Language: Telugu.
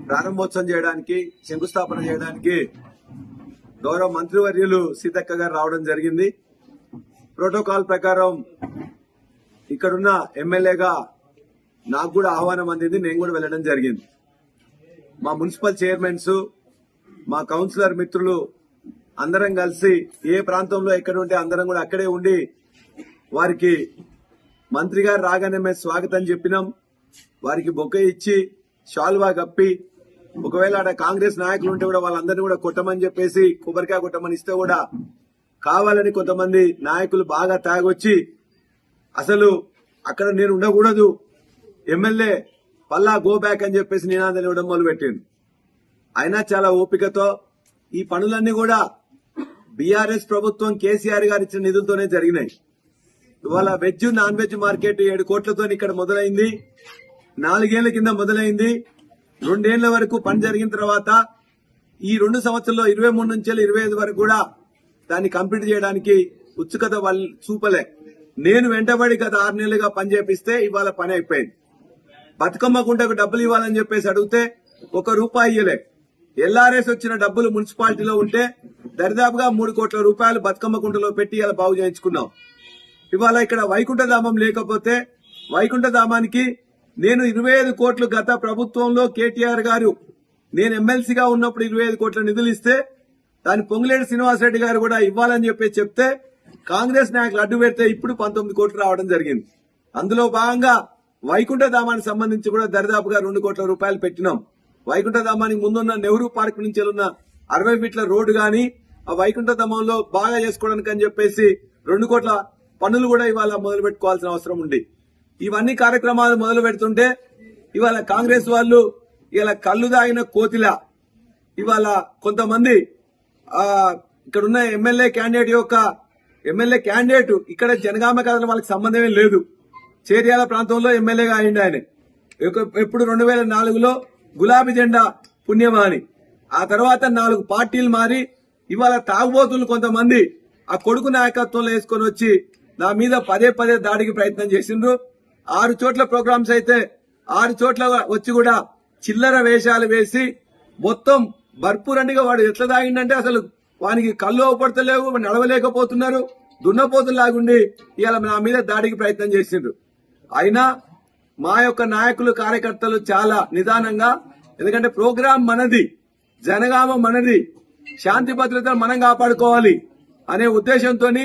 ప్రారంభోత్సవం చేయడానికి శంకుస్థాపన చేయడానికి గౌరవ మంత్రివర్యులు సీతక్క గారు రావడం జరిగింది. ప్రోటోకాల్ ప్రకారం ఇక్కడున్న ఎమ్మెల్యేగా నాకు కూడా ఆహ్వానం అందింది, నేను కూడా వెళ్లడం జరిగింది. మా మున్సిపల్ చైర్మన్స్, మా కౌన్సిలర్ మిత్రులు అందరం కలిసి ఏ ప్రాంతంలో ఎక్కడ ఉంటే అందరం కూడా అక్కడే ఉండి వారికి మంత్రి గారు రాగానే మేము స్వాగతం చెప్పినాం. వారికి బొకే ఇచ్చి షాల్వా కప్పి, ఒకవేళ అక్కడ కాంగ్రెస్ నాయకులు ఉంటే కూడా వాళ్ళందరినీ కూడా కొట్టమని చెప్పేసి కొబ్బరికాయ కొట్టమని ఇస్తే కూడా కావాలని కొంతమంది నాయకులు బాగా తాగొచ్చి అసలు అక్కడ నేను ఉండకూడదు, ఎమ్మెల్యే పల్లా గో బ్యాక్ అని చెప్పేసి నినాదాలు ఇవ్వడం మొదలుపెట్టింది. అయినా చాలా ఓపికతో ఈ పనులన్నీ కూడా బీఆర్ఎస్ ప్రభుత్వం కేసీఆర్ గారు ఇచ్చిన నిధులతోనే జరిగినాయి. ఇవాళ వెజ్ నాన్ వెజ్ మార్కెట్ 7 కోట్లతో ఇక్కడ మొదలైంది. 4 ఏళ్ల కింద మొదలైంది. 2 ఏళ్ల వరకు పని జరిగిన తర్వాత ఈ 2 సంవత్సరాల్లో 23 నుంచి 25 వరకు కూడా దాన్ని కంప్లీట్ చేయడానికి ఉత్సుకత వాళ్ళు చూపలే. నేను వెంటబడి గత 6 నెలలుగా పని చేపిస్తే ఇవాళ పని అయిపోయింది. బతుకమ్మ కుంటకు డబ్బులు ఇవ్వాలని చెప్పేసి అడిగితే ₹1 ఇయ్యలే. ఎల్ఆర్ఎస్ వచ్చిన డబ్బులు మున్సిపాలిటీలో ఉంటే దరిదాపుగా 3 కోట్ల రూపాయలు బతుకమ్మ కుంటలో పెట్టి ఇలా బాగు చేయించుకున్నాం. ఇవాళ ఇక్కడ వైకుంఠధామం లేకపోతే వైకుంఠధామానికి నేను 25 కోట్లు గత ప్రభుత్వంలో కేటీఆర్ గారు నేను ఎమ్మెల్సీగా ఉన్నప్పుడు 25 కోట్ల నిధులు ఇస్తే దాన్ని పొంగులేటి శ్రీనివాసరెడ్డి గారు కూడా ఇవ్వాలని చెప్పి చెప్తే కాంగ్రెస్ నాయకులు అడ్డు పెడితే ఇప్పుడు 19 కోట్లు రావడం జరిగింది. అందులో భాగంగా వైకుంఠధామానికి సంబంధించి కూడా దరిదాపుగా 2 కోట్ల రూపాయలు పెట్టినాం. వైకుంఠధామానికి ముందున్న నెహ్రూ పార్క్ నుంచి ఉన్న 60 ఫీట్ల రోడ్డు గాని ఆ వైకుంఠధామంలో బాగా చేసుకోవడానికి అని చెప్పేసి 2 కోట్ల పనులు కూడా ఇవాళ మొదలు పెట్టుకోవాల్సిన అవసరం ఉంది. ఇవన్నీ కార్యక్రమాలు మొదలు పెడుతుంటే ఇవాళ కాంగ్రెస్ వాళ్ళు ఇలా కళ్ళు దాగిన కోతిలా ఇవాళ కొంతమంది ఇక్కడున్న ఎమ్మెల్యే క్యాండిడేట్ ఇక్కడ జనగామ కథలు వాళ్ళకి సంబంధమే లేదు. చేర్యాల ప్రాంతంలో ఎమ్మెల్యేగా అయింది ఆయన. ఎప్పుడు 2004లో గులాబీ జెండా పుణ్యమాని. ఆ తర్వాత 4 పార్టీలు మారి ఇవాళ తాగుబోతులు కొంతమంది ఆ కొడుకు నాయకత్వంలో వేసుకొని వచ్చి నా మీద పదే దాడికి ప్రయత్నం చేసిండ్రు. 6 చోట్ల ప్రోగ్రామ్స్ అయితే 6 చోట్ల వచ్చి కూడా చిల్లర వేషాలు వేసి మొత్తం భర్పూరండిగా వాడు ఎట్లా తాగిండంటే అసలు వానికి కళ్ళు అవపడతలేవు, నడవలేకపోతున్నారు, దున్నపోతులాగుండి ఇవాళ నా మీద దాడికి ప్రయత్నం చేసిండ్రు. అయినా మా యొక్క నాయకులు కార్యకర్తలు చాలా నిదానంగా, ఎందుకంటే ప్రోగ్రాం మనది, జనగామ మనది, శాంతి భద్రతలు మనం కాపాడుకోవాలి అనే ఉద్దేశంతోని